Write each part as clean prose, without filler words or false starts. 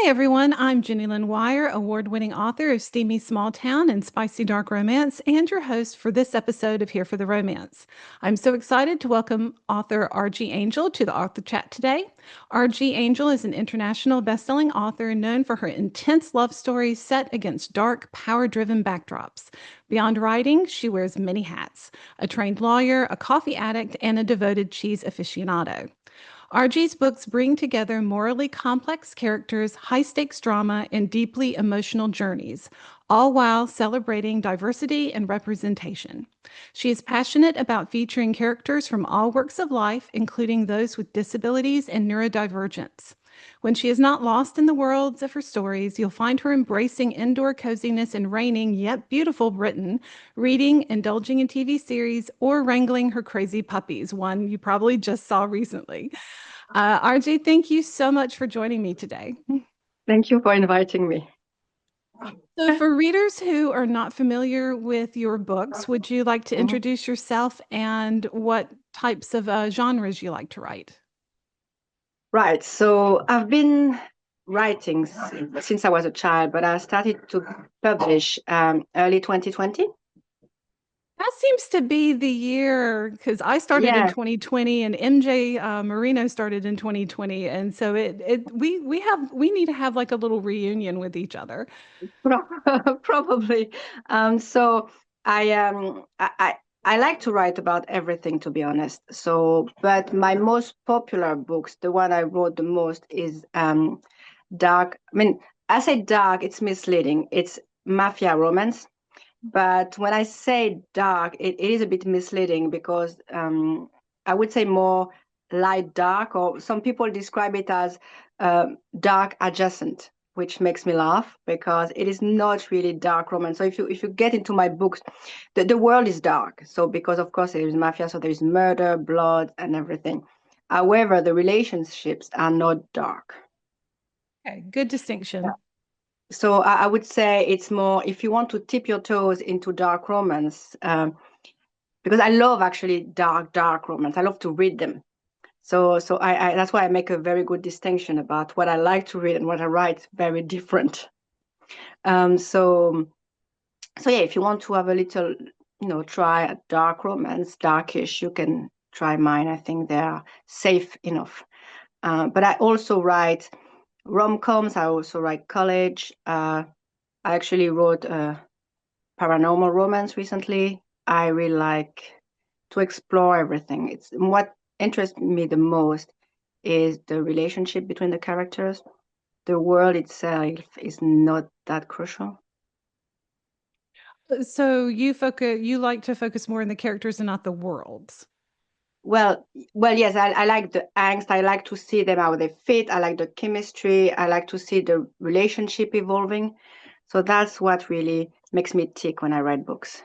Hey everyone, I'm Jenny Lynn Wire, award-winning author of Steamy Small Town and Spicy Dark Romance, and your host for this episode of Here for the Romance. I'm so excited to welcome author R.G. Angel to the author chat today. R.G. Angel is an international bestselling author known for her intense love stories set against dark, power-driven backdrops. Beyond writing, she wears many hats: a trained lawyer, a coffee addict, and a devoted cheese aficionado. RG's books bring together morally complex characters, high stakes drama, and deeply emotional journeys, all while celebrating diversity and representation. She is passionate about featuring characters from all walks of life, including those with disabilities and neurodivergence. When she is not lost in the worlds of her stories, you'll find her embracing indoor coziness and reigning yet beautiful Britain, reading, indulging in TV series, or wrangling her crazy puppies, one you probably just saw recently. RJ, thank you so much for joining me today. Thank you for inviting me. So, for readers who are not familiar with your books, would you like to Mhm. introduce yourself and what types of genres you like to write? Right. So I've been writing since I was a child, but I started to publish early 2020. That seems to be the year because I started in Yeah, 2020 and MJ Marino started in 2020, and so we need to have like a little reunion with each other. probably. So I um I, I I like to write about everything, to be honest. So, but my most popular books, the one I wrote the most, is dark. I mean, I say dark, it's misleading. It's mafia romance. But when I say dark, it is a bit misleading because I would say more light dark, or some people describe it as dark adjacent, which makes me laugh because it is not really dark romance. So if you get into my books, the world is dark. So because of course there is mafia, so there is murder, blood, and everything. However, the relationships are not dark. Okay, good distinction. So I would say it's more if you want to tip your toes into dark romance, because I love actually dark romance. I love to read them. So that's why I make a very good distinction about what I like to read and what I write. Very different. Um, so so yeah, if you want to have a little, try a dark romance, darkish, you can try mine. I think they are safe enough. But I also write rom-coms. I also write college. I actually wrote a paranormal romance recently. I really like to explore everything. It's what interests me the most is the relationship between the characters. The world itself is not that crucial. So you like to focus more on the characters and not the worlds. Yes, I like the angst. I like to see them how they fit. I like the chemistry. I like to see the relationship evolving. So that's what really makes me tick when I write books.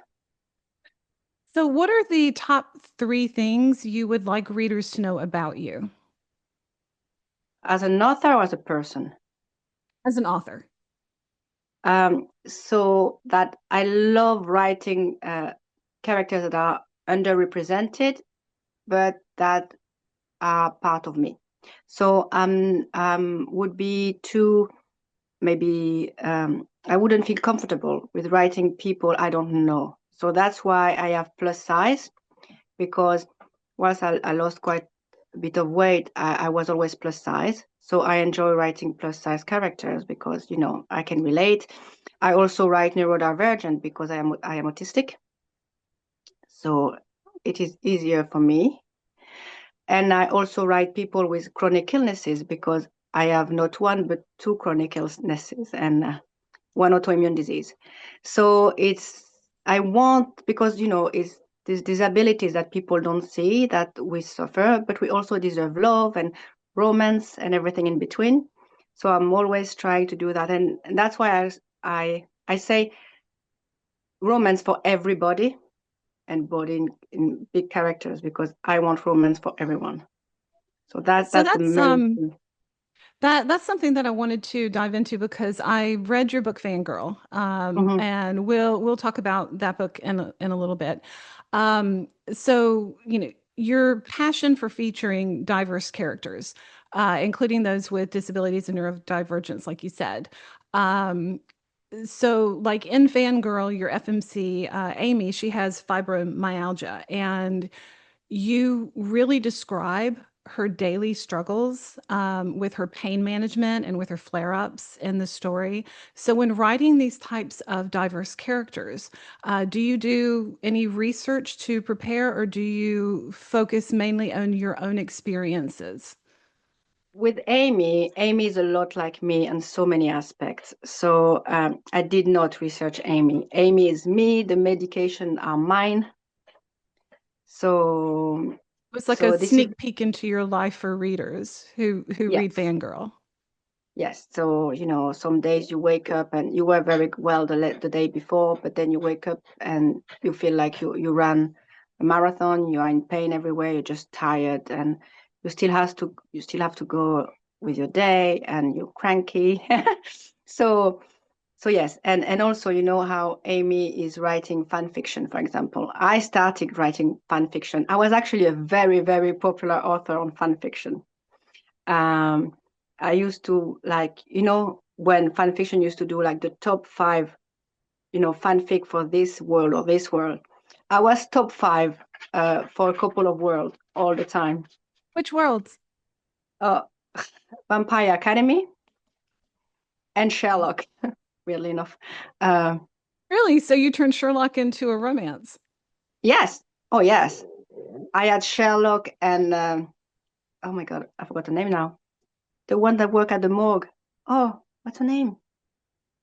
So, what are the top three things you would like readers to know about you As an author or as a person? as an author? So that I love writing characters that are underrepresented, but that are part of me. So would be too maybe I wouldn't feel comfortable with writing people I don't know. So that's why I have plus size because whilst I lost quite a bit of weight, I was always plus size. So I enjoy writing plus size characters because I can relate. I also write neurodivergent because I am autistic, so it is easier for me. And I also write people with chronic illnesses because I have not one but two chronic illnesses and one autoimmune disease. So I want, because it's these disabilities that people don't see that we suffer, but we also deserve love and romance and everything in between. So I'm always trying to do that, and that's why I say romance for everybody and body in big characters because I want romance for everyone. So So that's the main thing. that's something that I wanted to dive into because I read your book Fangirl, Mhm. and we'll talk about that book in a little bit. So your passion for featuring diverse characters. including those with disabilities and neurodivergence, like you said. Um, so, like in Fangirl, your FMC, Amy, she has fibromyalgia, and you really describe her daily struggles with her pain management and with her flare-ups in the story. So, when writing these types of diverse characters, do you do any research to prepare, or do you focus mainly on your own experiences? With Amy, Amy is a lot like me in so many aspects. So I did not research Amy. Amy is me, the medication are mine. So It's like a so this is sneak peek into your life for readers who read yes. Fangirl. Yes, so some days you wake up and you were very well the day before, but then you wake up and you feel like you ran a marathon, you are in pain everywhere, you're just tired, and you still have to go with your day, and you're cranky. So yes, and also how Amy is writing fan fiction, for example. I started writing fan fiction. I was actually a very, very popular author on fan fiction. Um, I used to like, when fan fiction used to do like the top five, fanfic for this world or this world. I was top five for a couple of worlds all the time. Which worlds? Uh, Vampire Academy and Sherlock, weirdly enough. Uh, Really? So you turned Sherlock into a romance? yes. Oh, yes. I had Sherlock and, oh my God, I forgot the name now. The one that worked at the morgue. Oh, what's her name?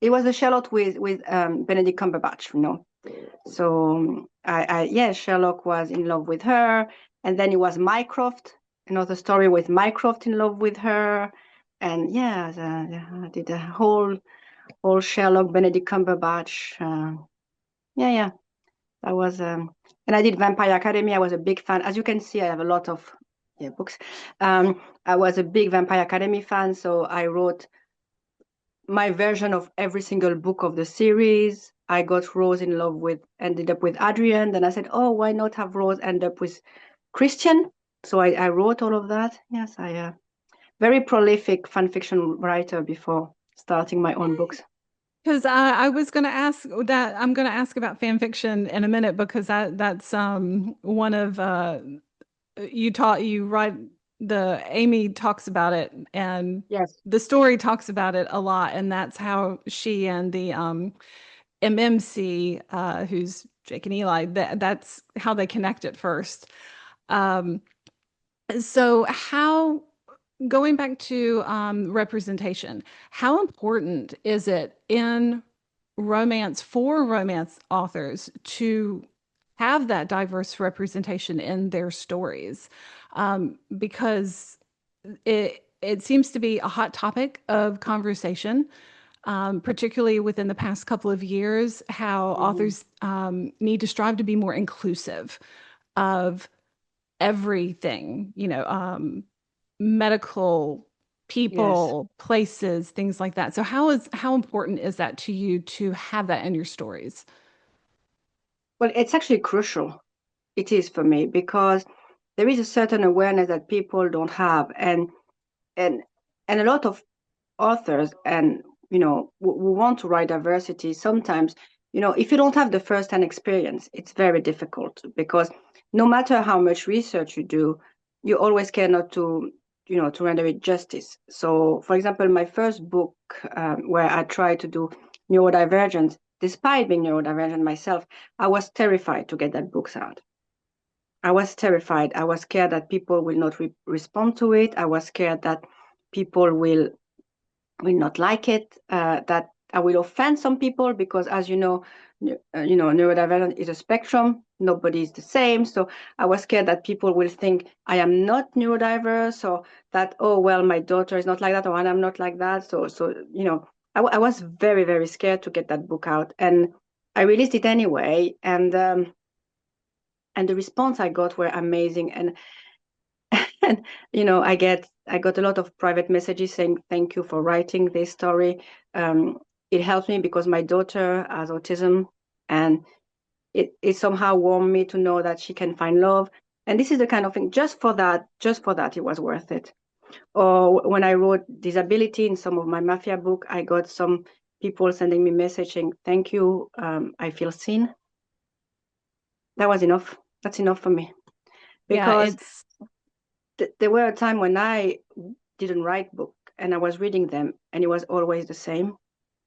It was a Sherlock with Benedict Cumberbatch. So yeah, Sherlock was in love with her, and then it was Mycroft, another story with Mycroft in love with her, and yeah, I did a whole Sherlock Benedict Cumberbatch. Yeah, yeah, that was, and I did Vampire Academy. I was a big fan. As you can see, I have a lot of books. I was a big Vampire Academy fan, so I wrote my version of every single book of the series. I got Rose in love with, ended up with Adrian. Then I said, oh, why not have Rose end up with Christian? So I wrote all of that. Yes, I very prolific fan fiction writer before starting my own books. Because I was going to ask that. I'm going to ask about fan fiction in a minute because that's one of you write the Amy talks about it, and Yes, the story talks about it a lot, and that's how she and the MMC, who's Jake and Eli, that's how they connect at first. Um, so how going back to representation, how important is it in romance for romance authors to have that diverse representation in their stories? Because it seems to be a hot topic of conversation, particularly within the past couple of years, how hmm, authors need to strive to be more inclusive of everything, medical yes. people, places, things like that. So how important is that to you to have that in your stories? Well, it's actually crucial. It is for me because there is a certain awareness that people don't have, and and a lot of authors and who want to write diversity sometimes, if you don't have the first-hand experience, it's very difficult because no matter how much research you do, you always cannot to render it justice. So for example, my first book, where I tried to do neurodivergence, despite being neurodivergent myself, I was terrified to get that book out. I was terrified. I was scared that people will not respond to it. I was scared that people will not like it, that I will offend some people because, as neurodivergent is a spectrum. Nobody is the same. So I was scared that people will think I am not neurodiverse, or that, oh, well, my daughter is not like that, or I'm not like that. I was very, very scared to get that book out. And I released it anyway. And the response I got were amazing. And I got a lot of private messages saying thank you for writing this story. um, it helped me because my daughter has autism, and it somehow warmed me to know that she can find love. And this is the kind of thing, just for that it was worth it. Or when I wrote disability in some of my mafia book, I got some people sending me messaging, thank you, I feel seen. That was enough. That's enough for me. Yeah, Because it's there were a time when I didn't write book and I was reading them and it was always the same,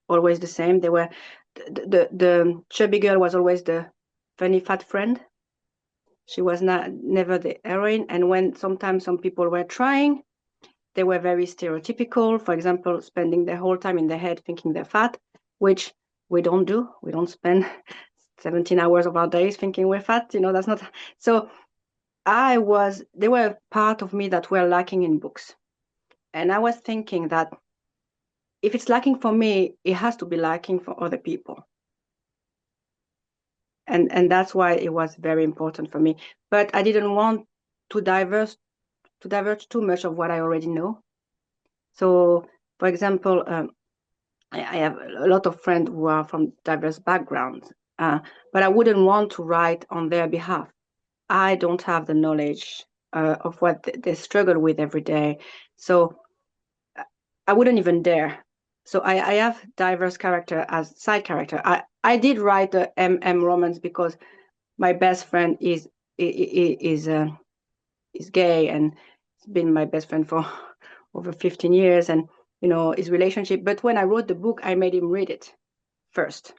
always the same. They were the chubby girl was always the funny fat friend. She was not never the heroine. And when sometimes some people were trying, they were very stereotypical. For example, spending their whole time in their head thinking they're fat, which we don't do. We don't spend 17 hours of our days thinking we're fat. That's not. So they were part of me that were lacking in books. And I was thinking that if it's lacking for me, it has to be lacking for other people. And that's why it was very important for me. But I didn't want to diverge too much of what I already know. So, for example, I have a lot of friends who are from diverse backgrounds, but I wouldn't want to write on their behalf. I don't have the knowledge of what they struggle with every day. So I wouldn't even dare. So I have diverse character as side character. I did write a MM romance because my best friend is gay and he's been my best friend for over 15 years, and his relationship. But when I wrote the book, I made him read it first,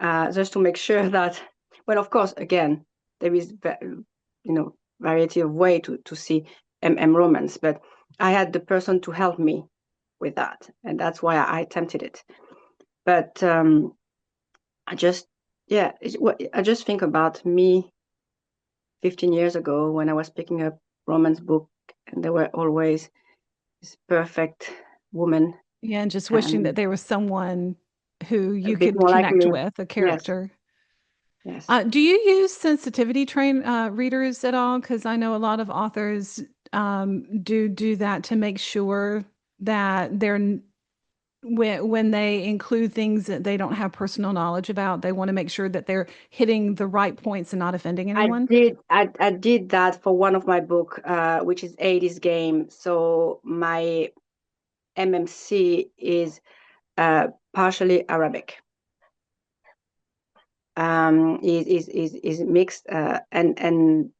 just to make sure that. Well, of course, again, there is variety of way to see MM romance, but I had the person to help me with that, and that's why I attempted it. But I just yeah, I just think about me 15 years ago when I was picking up romance book, and there were always this perfect woman yeah, and just wishing that and there was someone who a you bit could more like connect me. with, a Yes, character. yes. Do you use sensitivity train readers at all? Because I know a lot of authors do that to make sure that when they include things that they don't have personal knowledge about, they want to make sure that they're hitting the right points and not offending anyone. I did that for one of my book, which is 80s game. So my MMC is partially Arabic. Is mixed, and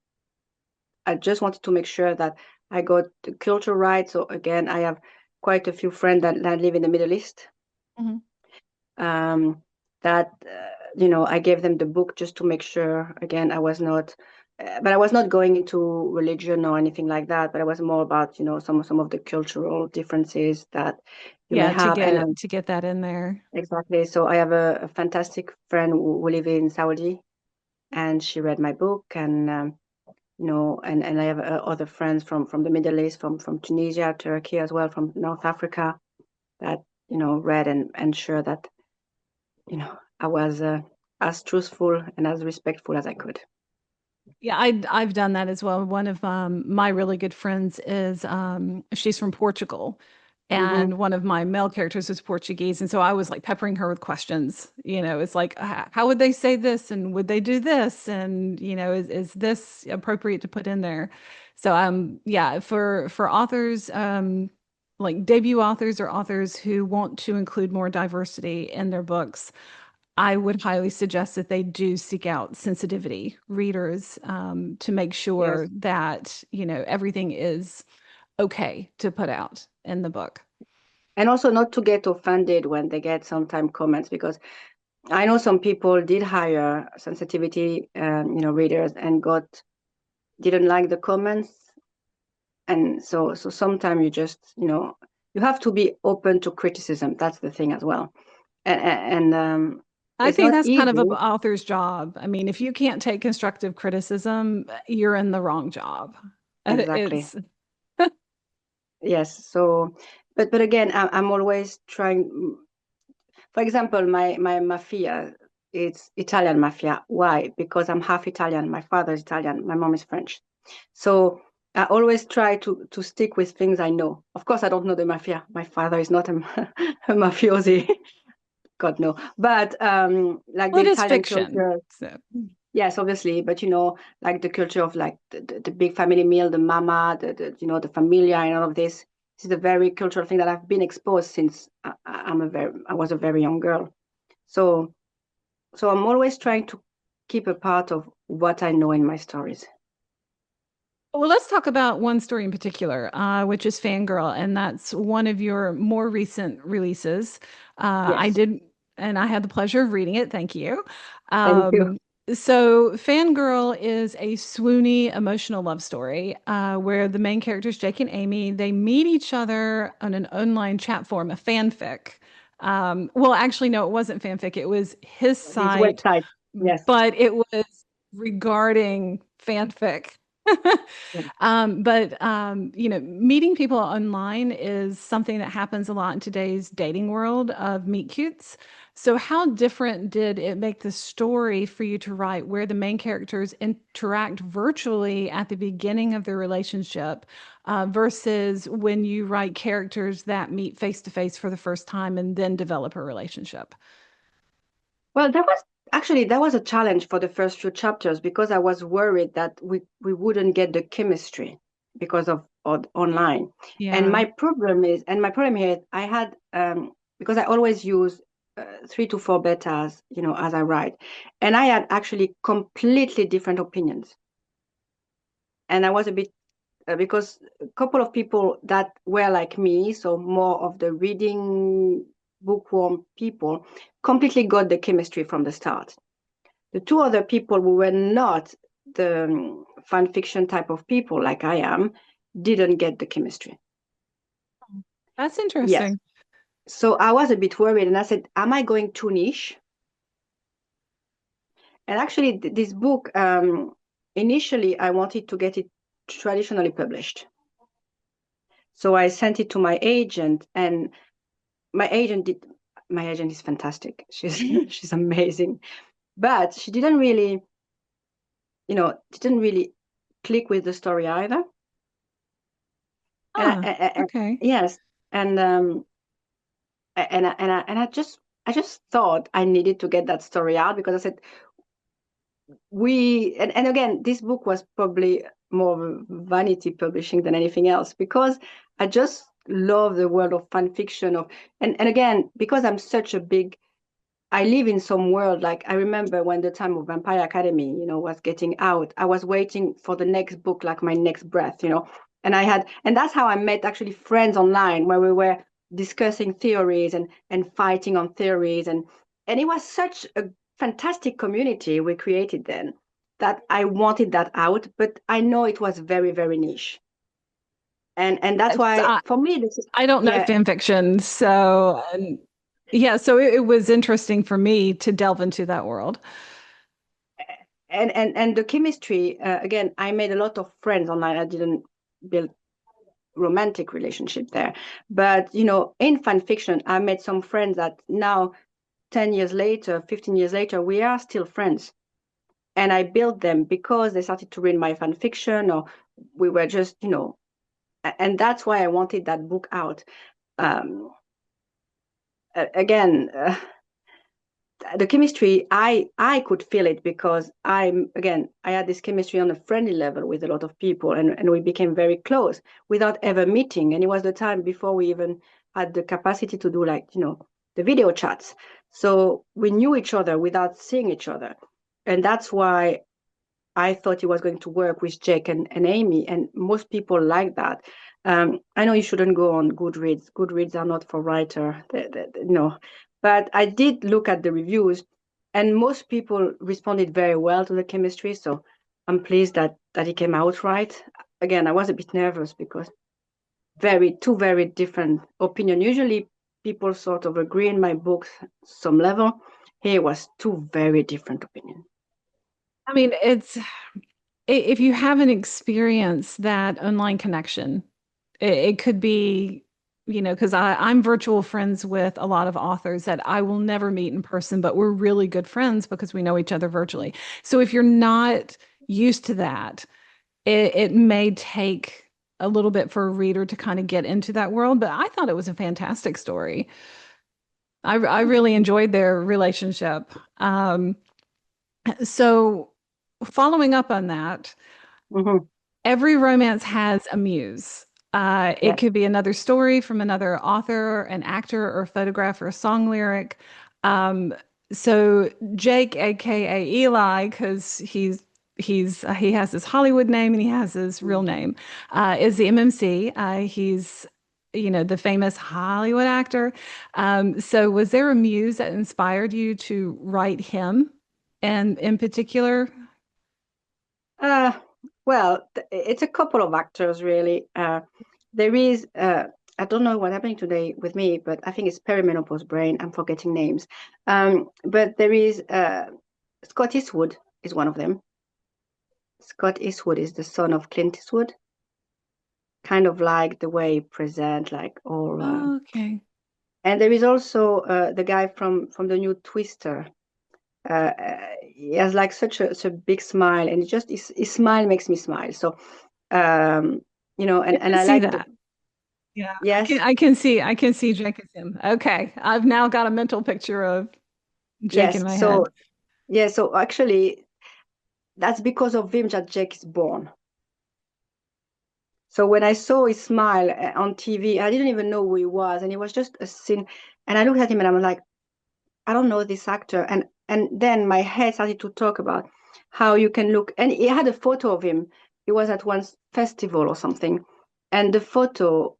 I just wanted to make sure that I got the culture right. So again, I have quite a few friends that live in the Middle East. Mhm. Um, that I gave them the book just to make sure. Again, but I was not going into religion or anything like that. But I was more about some of the cultural differences that you may Yeah, have. And to get that in there. exactly. So I have a fantastic friend who live in Saudi, and she read my book, and and I have other friends from the Middle East, from Tunisia, Turkey as well, from North Africa, that read and ensured that I was as truthful and as respectful as I could. Yeah, I've done that as well. One of my really good friends is she's from Portugal, Mm-hmm. and one of my male characters is Portuguese, and so I was like peppering her with questions. It's like, how would they say this, and would they do this, and is this appropriate to put in there? So yeah, for authors like debut authors or authors who want to include more diversity in their books, I would highly suggest that they do seek out sensitivity readers to make Yes. sure that, everything is okay to put out in the book. And also not to get offended when they get sometimes comments, because I know some people did hire sensitivity readers and didn't like the comments. And so sometimes you have to be open to criticism. That's the thing as well. And I it's think not that's kind of an easy. author's job. I mean, if you can't take constructive criticism, you're in the wrong job. Exactly. It's Yes. So, but again, I'm always trying. For example, my mafia, it's Italian mafia. Why? Because I'm half Italian. My father is Italian. My mom is French. So I always try to stick with things I know. Of course, I don't know the mafia. My father is not a, a mafiosi. God no. But like well, the it is Italian fiction. culture, So. Yes, obviously, but like the culture of like the big family meal, the mama, the familia, and all of this. This is a very cultural thing that I've been exposed since I was a very young girl. So I'm always trying to keep a part of what I know in my stories. Well, let's talk about one story in particular, which is Fangirl, and that's one of your more recent releases. I Yes, did, and I had the pleasure of reading it. Thank you. thank you. Um, so, Fangirl is a swoony emotional love story where the main characters, Jake and Amy, they meet each other on an online chat forum, a fanfic. Well, actually, no, it wasn't fanfic. It was his His site, website. Yes. but it was regarding fanfic. Yeah. Meeting people online is something that happens a lot in today's dating world of meet cutes. So, how different did it make the story for you to write where the main characters interact virtually at the beginning of their relationship, versus when you write characters that meet face to face for the first time and then develop a relationship? Well, that was a challenge for the first few chapters because I was worried that we wouldn't get the chemistry because of online. Yeah. And my problem here, I had because I always use 3 to 4 betas, as I write, and I had actually completely different opinions, and I was a bit because a couple of people that were like me, so more of the reading bookworm people, completely got the chemistry from the start. The two other people who were not the fan fiction type of people like I am didn't get the chemistry. That's Yes. interesting. So I was a bit worried and I said, am I going too niche? And actually, this book, initially, I wanted to get it traditionally published. So I sent it to my agent, and my agent did. My agent is fantastic. She's she's amazing, but she didn't really click with the story either. And Ah, okay. yes, and I just thought I needed to get that story out because I said and again, this book was probably more vanity publishing than anything else because I just love the world of fan fiction and again, because I'm such a big I live in some world. Like I remember when the time of Vampire Academy, was getting out. I was waiting for the next book, like my next breath. And that's how I met actually friends online where we were discussing theories and fighting on theories. And it was such a fantastic community we created then that I wanted that out, but I know it was very, very niche. And that's It's, why for me, this is, I don't know yeah, fan fiction, so yeah, so it was interesting for me to delve into that world. and the chemistry again, I made a lot of friends online. I didn't build romantic relationship there, but in fan fiction I made some friends that now 10 years later, 15 years later, we are still friends, and I built them because they started to read my fan fiction, or we were just and that's why I wanted that book out. Again, the chemistry, I could feel it because I had this chemistry on a friendly level with a lot of people, and we became very close without ever meeting. And it was the time before we even had the capacity to do, like, the video chats, so we knew each other without seeing each other. And that's why I thought it was going to work with Jake and Amy, and most people like that. I know you shouldn't go on Goodreads. Goodreads are not for writer, no. But I did look at the reviews, and most people responded very well to the chemistry. So I'm pleased that it came out right. Again, I was a bit nervous because two very different opinion. Usually, people sort of agree in my books some level. Here was two very different opinions. I mean, if you haven't experienced that online connection, it could be, because I'm virtual friends with a lot of authors that I will never meet in person, but we're really good friends because we know each other virtually. So if you're not used to that, it may take a little bit for a reader to kind of get into that world, but I thought it was a fantastic story. I really enjoyed their relationship. So following up on that, Hmm. every romance has a muse. It Yeah. could be another story from another author, an actor, or photograph, or a song lyric. Um, so Jake, aka Eli, because he has his Hollywood name and he has his real name, is the MMC. He's the famous Hollywood actor. So was there a muse that inspired you to write him, and in particular? Uh, well, it's a couple of actors really. There is, I don't know what's happening today with me, but I think it's perimenopause brain. I'm forgetting names. But there is Scott Eastwood is one of them. Scott Eastwood is the son of Clint Eastwood, kind of like the way he present, like all. Oh, okay. And there is also the guy from the new Twister. He has like such a big smile, and his smile makes me smile. So, um, I and can I see like the that. Yeah, yes, I can see Jake as him. Okay. I've now got a mental picture of Jake in yes. my So head. yeah, so actually, that's because of him that Jake is born. So when I saw his smile on TV, I didn't even know who he was, and it was just a scene. And I looked at him, and I'm like, I don't know this actor. And then my head started to talk about how you can look. And he had a photo of him. He was at one festival or something, and the photo,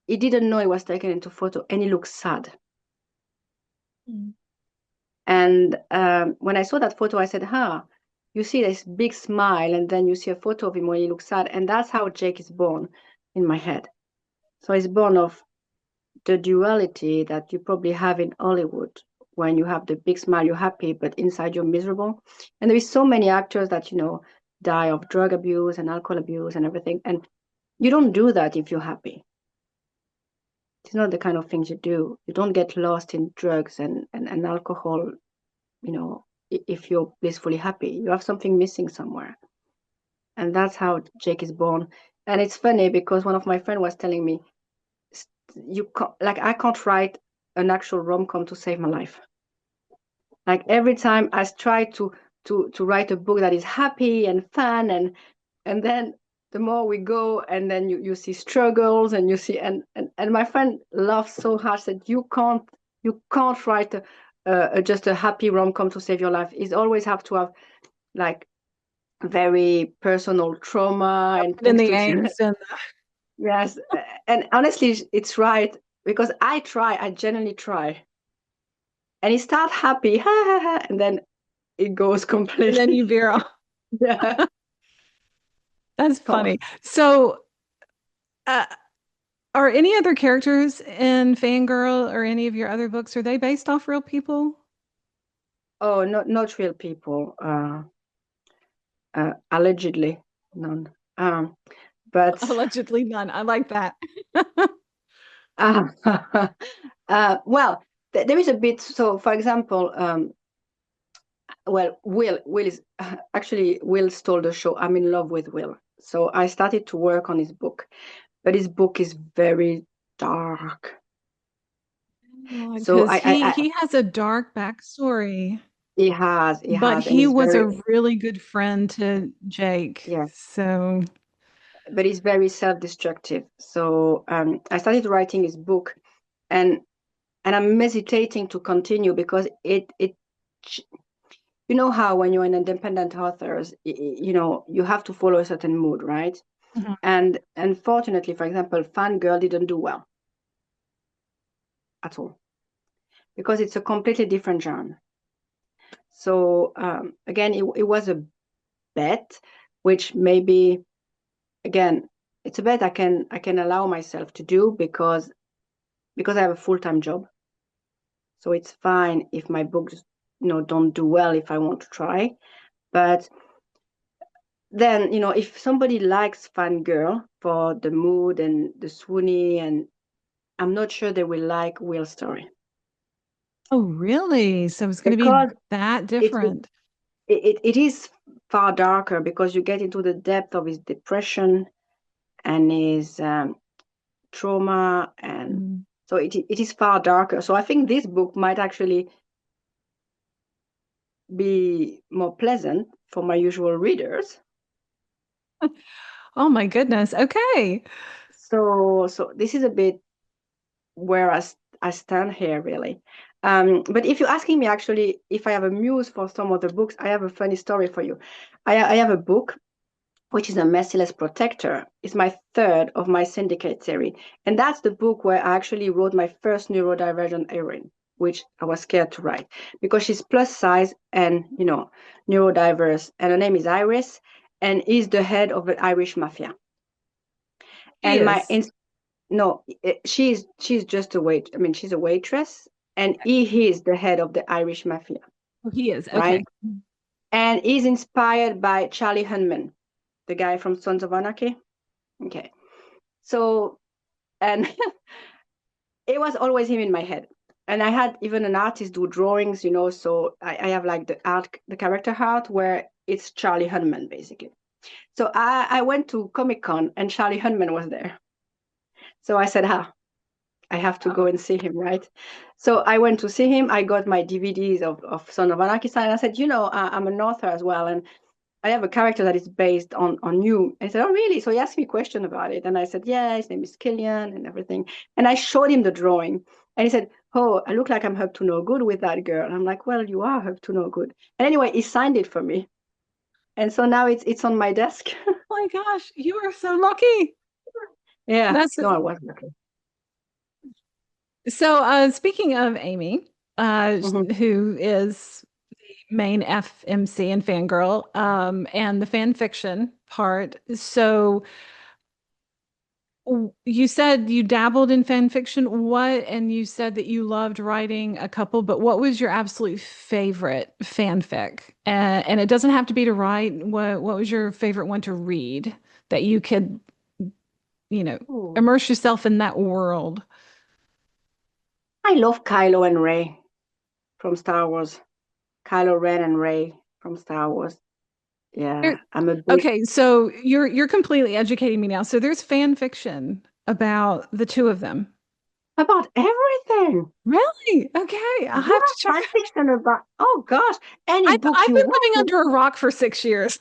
he didn't know he was taken into photo, and he looked sad. Mm. And when I saw that photo, I said, "Huh, you see this big smile, and then you see a photo of him when he looks sad." And that's how Jake is born in my head. So he's born of the duality that you probably have in Hollywood. When you have the big smile, you're happy, but inside you're miserable. And there is so many actors that, die of drug abuse and alcohol abuse and everything. And you don't do that if you're happy. It's not the kind of things you do. You don't get lost in drugs and alcohol, if you're blissfully happy. You have something missing somewhere. And that's how Jake is born. And it's funny because one of my friends was telling me, you can't, like, I can't write an actual rom-com to save my life. Like every time I try to write a book that is happy and fun, and then the more we go, and then you see struggles, and you see, and my friend laughed so hard, said you can't write just a happy rom-com to save your life. It's always have to have like very personal trauma and In things the to angst and yes. And honestly, it's right, because I genuinely try, and it starts happy, ha ha ha, and then it goes then completely. you veer off. Yeah. That's Oh, funny. So, uh, are any other characters in Fangirl or any of your other books, are they based off real people? oh, not real people. Allegedly, none. But Allegedly none. I like that. uh, well, there is a bit. So, for example, well, Will is actually Will stole the show. I'm in love with Will, so I started to work on his book, but his book is very dark. So Because he has a dark backstory, he but has, and he he's was a very, really good friend to Jake. yeah, So, but he's very self-destructive. So I started writing his book, and I'm hesitating to continue because it you know how when you're an independent author, you have to follow a certain mood, right? mhm. And unfortunately, for example, Fangirl didn't do well at all because it's a completely different genre. So again, it was a bet, which maybe again it's a bet I can allow myself to do because I have a full-time job. So it's fine if my books don't do well if I want to try. But then, if somebody likes Fangirl for the mood and the swoony, and I'm not sure they will like Will's story Oh, really? So it's going to be because that it different. it is far darker because you get into the depth of his depression and his trauma, and Mhm. so it is far darker. So I think this book might actually be more pleasant for my usual readers. Oh my goodness. Okay. So this is a bit where I stand here, really. But if you're asking me actually if I have a muse for some of the books, I have a funny story for you. I have a book which is a Merciless Protector. It's my third of my syndicate series. And that's the book where I actually wrote my first neurodivergent heroine, which I was scared to write because she's plus size and, neurodiverse. And her name is Iris and is the head of the Irish mafia. He And is. no, she's just a wait. I mean, she's a waitress, and he is the head of the Irish mafia, Oh, he is. right? Okay. And he's inspired by Charlie Hunman, the guy from Sons of Anarchy. Okay, so and it was always him in my head. And I had even an artist do drawings, so I have like the character art where it's Charlie Hunman, basically. So I went to Comic-Con and Charlie Hunman was there. So I said, I have to go Oh, and see him, right? So I went to see him. I got my DVDs of Son of Anarchy, and I said, I'm an author as well, and I have a character that is based on you. And he said, oh, really? So he asked me a question about it. And I said, yeah, his name is Killian and everything. And I showed him the drawing. And he said, oh, I look like I'm up to no good with that girl. And I'm like, well, you are up to no good. And anyway, he signed it for me. And so now it's on my desk. my gosh, you are so lucky. Yeah. That's No, I wasn't. Okay. so speaking of Amy, Mm-hmm. who is main FMC and Fangirl, and the fan fiction part. So you said you dabbled in fan fiction. And you said that you loved writing a couple, but what was your absolute favorite fanfic? And it doesn't have to be to write. What was your favorite one to read that you could, you know, Ooh. immerse yourself in that world? I love Kylo and Rey from Star Wars. Kylo Ren and Rey from Star Wars. There- Yeah, I'm a big Okay, so you're completely educating me now. So there's fan fiction about the two of them. about everything. Really? Okay, I'll You have to have check. fan fiction about, oh gosh, any book I've you been living want. under a rock for 6 years.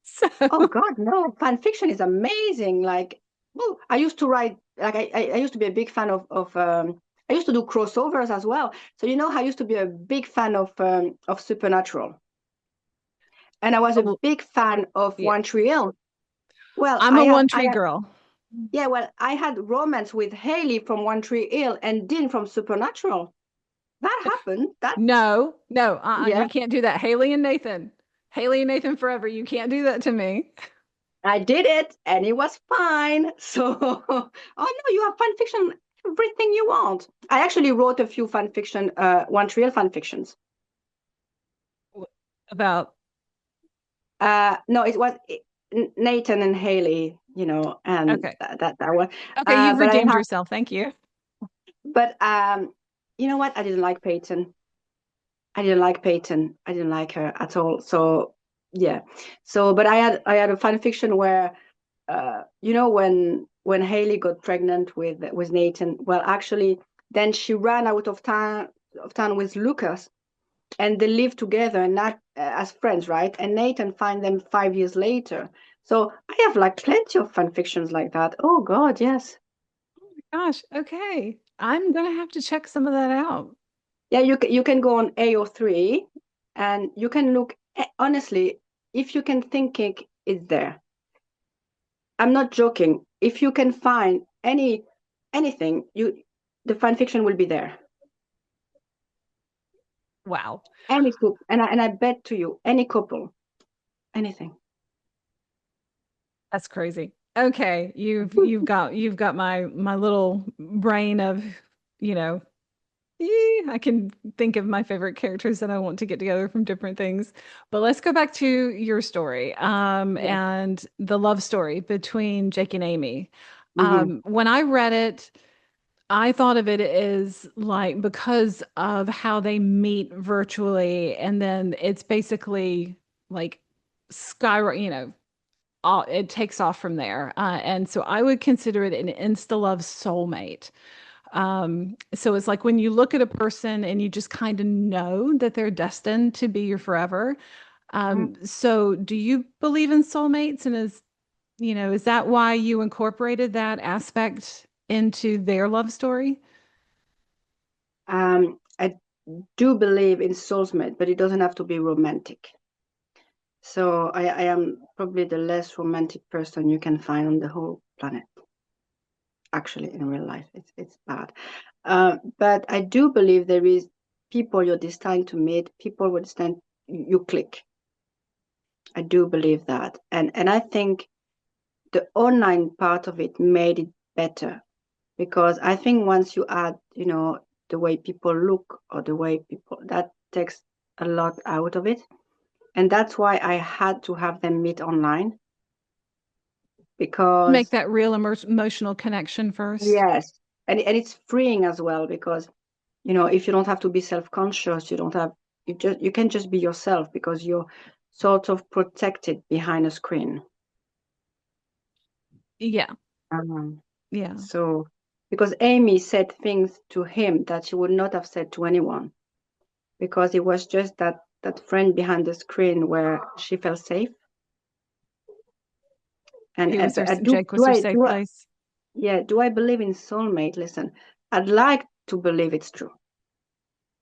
So, Oh God, no, fan fiction is amazing. Like, oh, I used to write, like I used to be a big fan of I used to do crossovers as well. So I used to be a big fan of Supernatural. And I was a oh, big fan of yeah. One Tree Hill. Well, I'm a One Tree girl. yeah, well, I had romance with Haley from One Tree Hill and Dean from Supernatural. That happened. No, no, Yeah, you can't do that. Haley and Nathan. Haley and Nathan forever. You can't do that to me. I did it and it was fine. So, oh no, you have fan fiction, everything you want. I actually wrote a few fan fiction, One Tree Hill fan fictions. About, No, it was Nathan and Haley, and okay. that one. Okay, you've But I redeemed have, yourself. Thank you. but you know what? I didn't like Peyton. I didn't like Peyton. I didn't like her at all. So yeah. So but I had a fan fiction where when Haley got pregnant with Nathan, well actually then she ran out of town with Lucas and they lived together and not as friends, right? And Nathan find them 5 years later. So I have like plenty of fan fictions like that. Oh God, yes. Gosh, okay. I'm gonna have to check some of that out. Yeah, you can go on AO3 and you can look honestly, if you can think it's there. I'm not joking. If you can find anything, the fan fiction will be there. Wow. Any couple, and I bet to you, any couple, anything. That's crazy. Okay, you've got my little brain of, you know, I can think of my favorite characters that I want to get together from different things. But let's go back to your story, Yeah. and the love story between Jake and Amy. Hmm. When I read it, I thought of it as like because of how they meet virtually, and then it's basically like skyrocket, it takes off from there. And so I would consider it an insta love soulmate. So it's like when you look at a person and you just kind of know that they're destined to be your forever. Mhm. So do you believe in soulmates? And is that why you incorporated that aspect into their love story? I do believe in soulmate, but it doesn't have to be romantic. So I am probably the less romantic person you can find on the whole planet. Actually, in real life, it's bad. But I do believe there is people you're destined to meet, people with destined you click. I do believe that, and I think the online part of it made it better because I think once you add, the way people look or the way people that takes a lot out of it, and that's why I had to have them meet online Make because that real emotional connection first. yes, and it's freeing as well because if you don't have to be self-conscious, you don't have you can just be yourself because you're sort of protected behind a screen. Yeah. Um, Yeah. so because Amy said things to him that she would not have said to anyone because it was just that friend behind the screen where she felt safe. He was But their, I do Jake was their safe place. yeah, do I believe in soulmate? Listen, I'd like to believe it's true.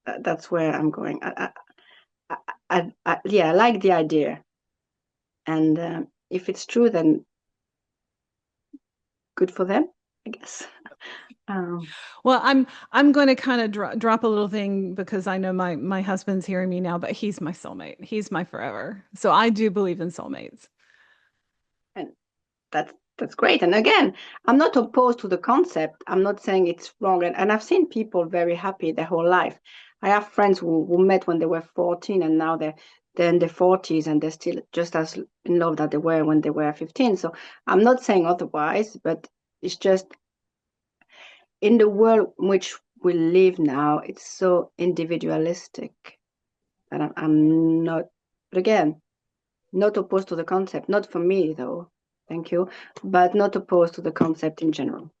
That's where I'm going. Yeah, I like the idea, and if it's true, then good for them, I guess. Um, Well, I'm going to kind of drop a little thing because I know my husband's hearing me now, but he's my soulmate. He's my forever. So I do believe in soulmates. and that's great. And again, I'm not opposed to the concept. I'm not saying it's wrong. And I've seen people very happy their whole life. I have friends who met when they were 14 and now they're in their 40s and they're still just as in love that they were when they were 15. So I'm not saying otherwise, but it's just in the world in which we live now, it's so individualistic that I'm not, but again, not opposed to the concept. Not for me, though. Thank you. But not opposed to the concept in general.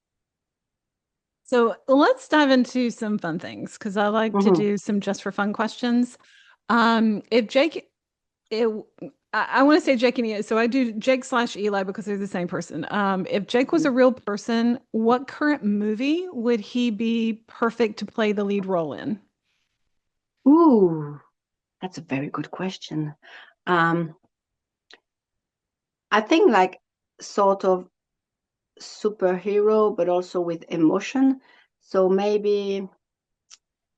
So let's dive into some fun things because I like to Hmm. do some just for fun questions. If Jake, it, I want to say Jake and Eli, so I do Jake slash Eli because they're the same person. If Jake was a real person, what current movie would he be perfect to play the lead role in? Ooh, that's a very good question. Um, I think like sort of superhero, but also with emotion. So maybe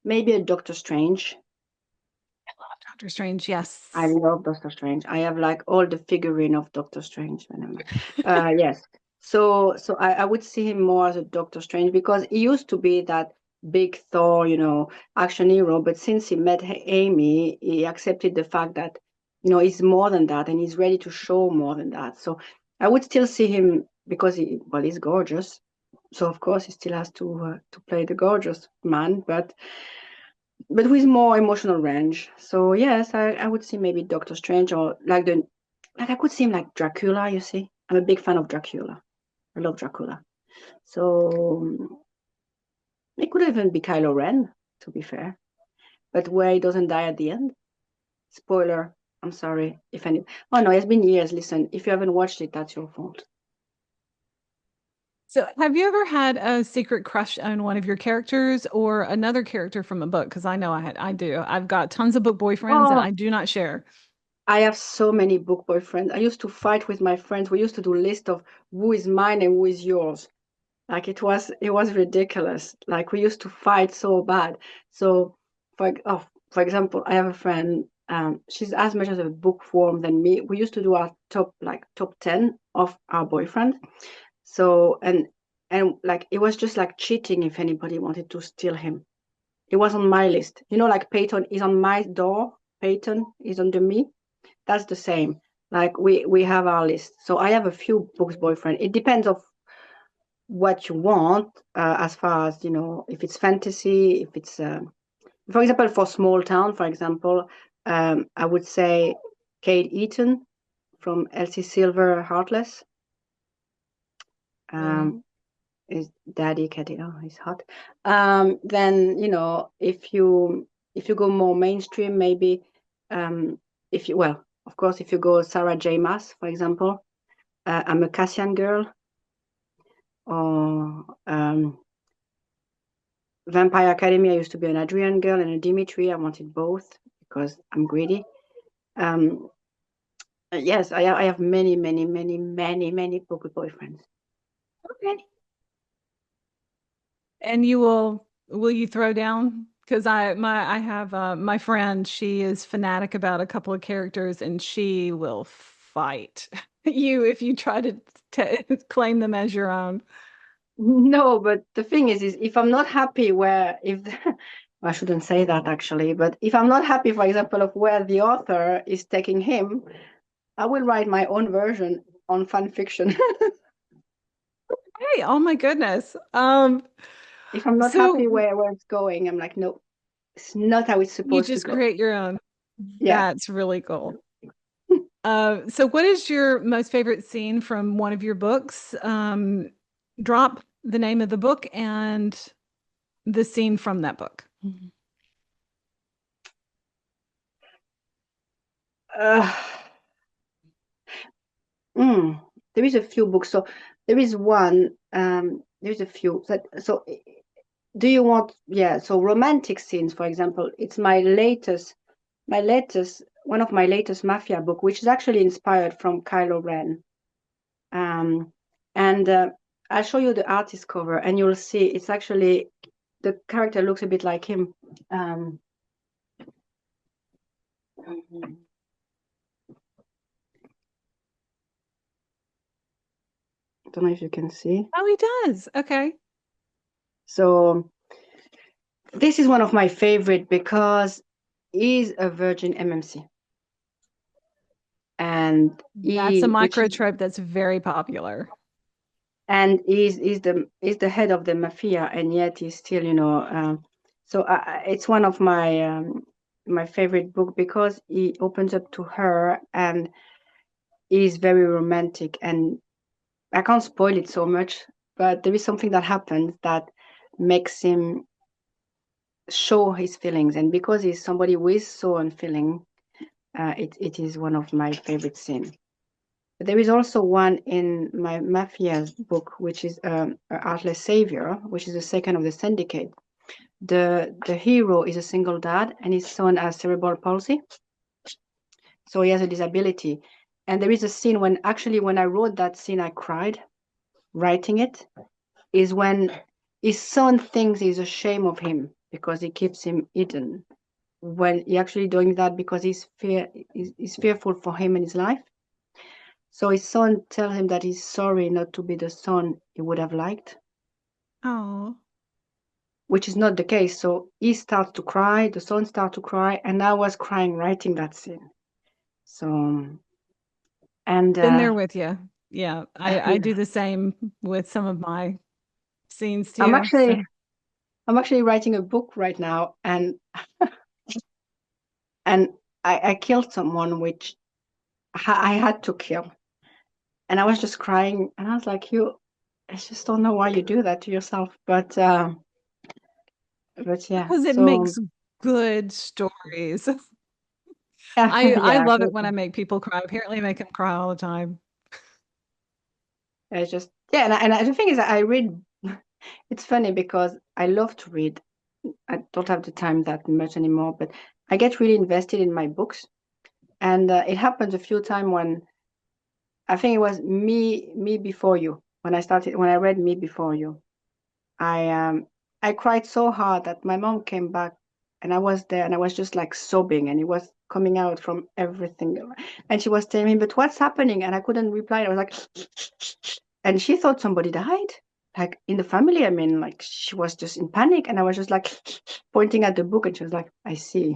a Doctor Strange. Doctor Strange, I yes. love Doctor Strange. I have like all the figurine of Doctor Strange. Yes. So I would see him more as a Doctor Strange because he used to be that big Thor, action hero. But since he met Amy, he accepted the fact that, he's more than that and he's ready to show more than that. So I would still see him because he's gorgeous. So of course he still has to play the gorgeous man, but with more emotional range. So yes, I would see maybe Doctor Strange or like I could see him like Dracula, you see. I'm a big fan of Dracula. I love Dracula. So it could even be Kylo Ren, to be fair. But where he doesn't die at the end. Spoiler, I'm sorry if any oh no, it's been years. Listen, if you haven't watched it, that's your fault. So, have you ever had a secret crush on one of your characters or another character from a book? Because I know I do. I've got tons of book boyfriends and Oh, I do not share. I have so many book boyfriends. I used to fight with my friends. We used to do a list of who is mine and who is yours. Like it was ridiculous. Like we used to fight so bad. So for example, I have a friend. She's as much as a bookworm than me. We used to do our top 10 of our boyfriend. So and like it was just like cheating if anybody wanted to steal him. It was on my list. Like Peyton is on my door. Peyton is under me. That's the same. Like we have our list. So I have a few books boyfriend. It depends of what you want as far as if it's fantasy, if it's for example for small town, for example, I would say Kate Eaton from Elsie Silver Heartless. Really? um, is daddy catty. Oh, he's hot. Then if you go more mainstream, maybe if you well, of course, if you go Sarah J. Maas, for example, I'm a Cassian girl, or Vampire Academy. I used to be an Adrian girl and a Dimitri. I wanted both because I'm greedy. Um, yes, I have many, many, many, many, many poker boyfriends. Okay. And will you throw down? Because I have my friend, she is fanatic about a couple of characters and she will fight you if you try to claim them as your own. No, but the thing is if I'm not happy where if I shouldn't say that actually, but if I'm not happy, for example, of where the author is taking him, I will write my own version on fan fiction. Hey, oh my goodness. If I'm not happy So where it's going, I'm like, no, it's not how it's you supposed to just go. create your own. Yeah. That's really cool. So what is your most favorite scene from one of your books? Drop the name of the book and the scene from that book. Uh, mm, there is a few books. So there is one, there's a few so do you want, yeah, so romantic scenes, for example, it's one of my latest mafia book, which is actually inspired from Kylo Ren. Um, and I'll show you the artist cover, and you'll see it's actually the character looks a bit like him. I don't know if you can see. Oh, he does. Okay. So this is one of my favorite because he's a virgin MMC, and That's a he which microtrope that's very popular. and he's the head of the mafia, and yet he's still, so it's one of my favorite book because he opens up to her and is very romantic. And I can't spoil it so much, but there is something that happens that makes him show his feelings, and because he's somebody who is so unfeeling, it is one of my favorite scenes. There is also one in my Mafia's book, which is a Heartless Savior, which is the second of the syndicate. The hero is a single dad, and his son has cerebral palsy, so he has a disability. And there is a scene when I wrote that scene, I cried writing it. Is when his son thinks he's ashamed of him because he keeps him hidden. When he actually doing that because he's fearful for him in his life. So his son tells him that he's sorry not to be the son he would have liked, Oh. which is not the case. So he starts to cry, the son starts to cry, and I was crying writing that scene. So, and Been there with you. Yeah, I yeah, do the same with some of my scenes I'm too. actually So I'm actually writing a book right now, and I killed someone which I had to kill, and I was just crying, and I was like, I just don't know why you do that to yourself, but yeah, because it so makes good stories. yeah, I yeah, love it when I make people cry. Apparently, I make them cry all the time. it's just yeah, and the thing is, that I read. It's funny because I love to read. I don't have the time that much anymore, but I get really invested in my books, and it happens a few times when I think it was me before you when I read Me Before You. I cried so hard that my mom came back, and I was there, and I was just like sobbing, and it was coming out from everything, and she was telling me, "But what's happening?" And I couldn't reply. I was like, and she thought somebody died, like in the family. I mean, like she was just in panic, and I was just like pointing at the book, and she was like, "I see."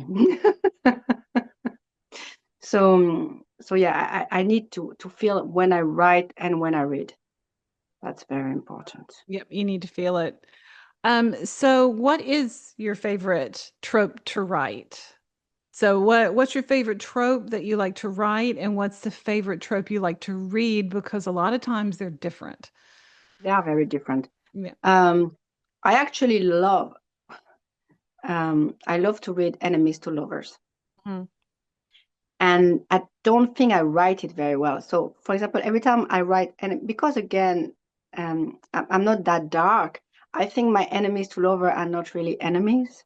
So yeah, I need to feel when I write and when I read. That's very important. Yep, you need to feel it. So what is your favorite trope to write? So what's your favorite trope that you like to write, and what's the favorite trope you like to read? Because a lot of times they're different. They are very different. Yeah. Um, I actually I love to read enemies to lovers. Mm. And I don't think I write it very well. So, for example, every time I write, and because again, I'm not that dark, I think my enemies to lover are not really enemies.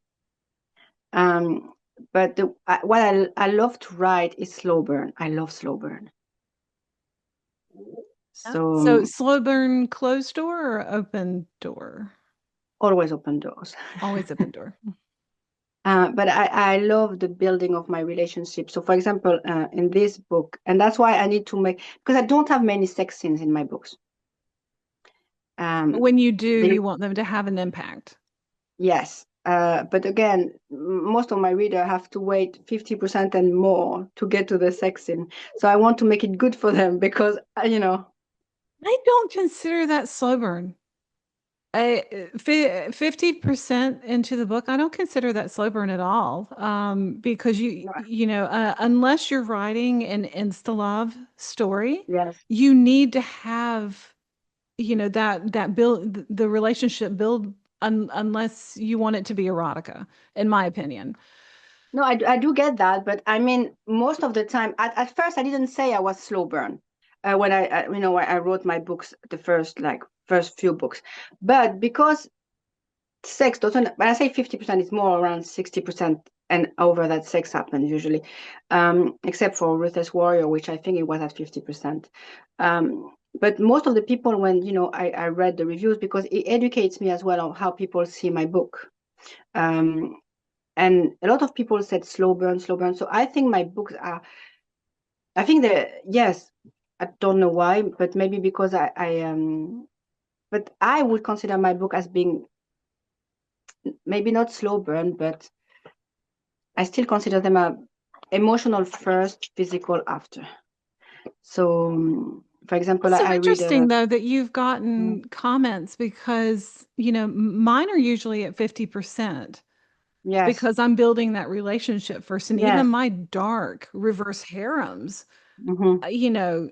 Um, but what I love to write is slow burn. I love slow burn. Yeah. So So slow burn, closed door or open door? always open doors. Always open door. But I love the building of my relationship. So, for example, in this book, and that's why I need to make, because I don't have many sex scenes in my books. Um, When you do, they, you want them to have an impact. yes. But again, most of my reader have to wait 50% and more to get to the sex scene. So I want to make it good for them because, I don't consider that slow burn. 50% into the book, I don't consider that slow burn at all. Because unless you're writing an insta love story, yes. you need to have, that build the relationship build unless you want it to be erotica, in my opinion. No, I do get that, but I mean, most of the time, at first, I didn't say I was slow burn when when I wrote my books, the first few books, but because sex doesn't, when I say 50%, it's more around 60% and over that sex happens usually, except for Ruthless Warrior, which I think it was at 50%. But most of the people, when, I read the reviews because it educates me as well on how people see my book. Um, and a lot of people said slow burn, slow burn. So I think my books are, I think that, yes, I don't know why, but maybe because but I would consider my book as being maybe not slow burn, but I still consider them a emotional first, physical after. So, for example, It's so I read interesting a, though that you've mm, gotten comments because, mine are usually at 50% yes, because I'm building that relationship first. And even yes, my dark reverse harems, hmm, uh, you know,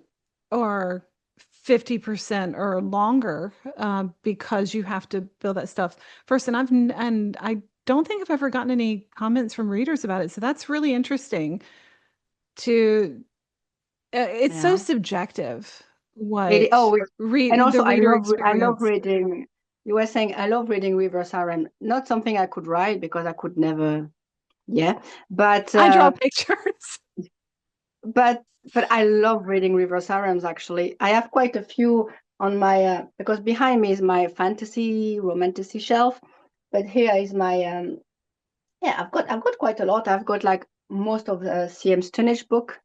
are 50% or longer because you have to build that stuff first. And I don't think I've ever gotten any comments from readers about it. So that's really interesting to, it's so yeah. subjective It, what oh, and the also reader I love experience. reading. You were saying I love reading reverse harem. Not something I could write because I could never. Yeah, but I draw pictures. but but I love reading reverse harems. Actually, I have quite a few on my because behind me is my fantasy romantasy shelf, but here is my yeah. I've got quite a lot. I've got like most of the CM Stunnish book.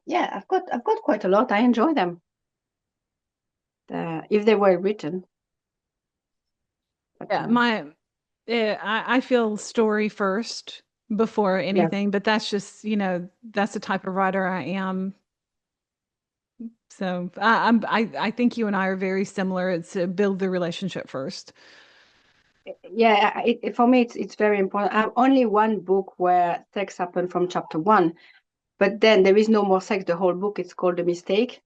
Yeah, I've got quite a lot. I enjoy them if they were written. But Yeah, I feel story first before yeah, anything, but that's just, that's the type of writer I am. So I think you and I are very similar. It's build the relationship first. yeah. For me, it's very important. I have only one book where sex happened from chapter one, but then there is no more sex. The whole book. It's called The Mistake,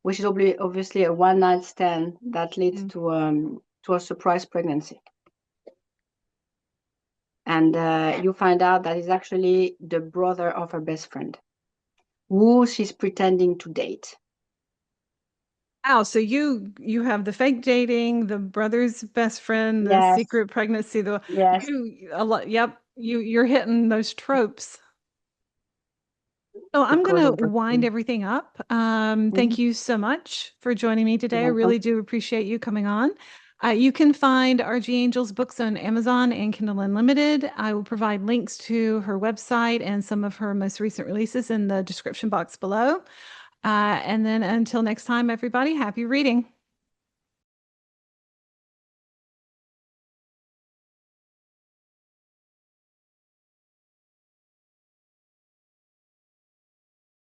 which is obviously a one night stand that leads Mm. to a surprise pregnancy, and you find out that he's actually the brother of her best friend, who she's pretending to date. Wow, so you have the fake dating, the brother's best friend, the Yes, secret pregnancy, the yes, you a lot. Yep, you're hitting those tropes. So the I'm going cause to of birth. wind everything up. Mhm. Thank you so much for joining me You're today. I welcome. really do appreciate you coming on. You can find RG Angel's books on Amazon and Kindle Unlimited. I will provide links to her website and some of her most recent releases in the description box below. And then until next time, everybody, happy reading.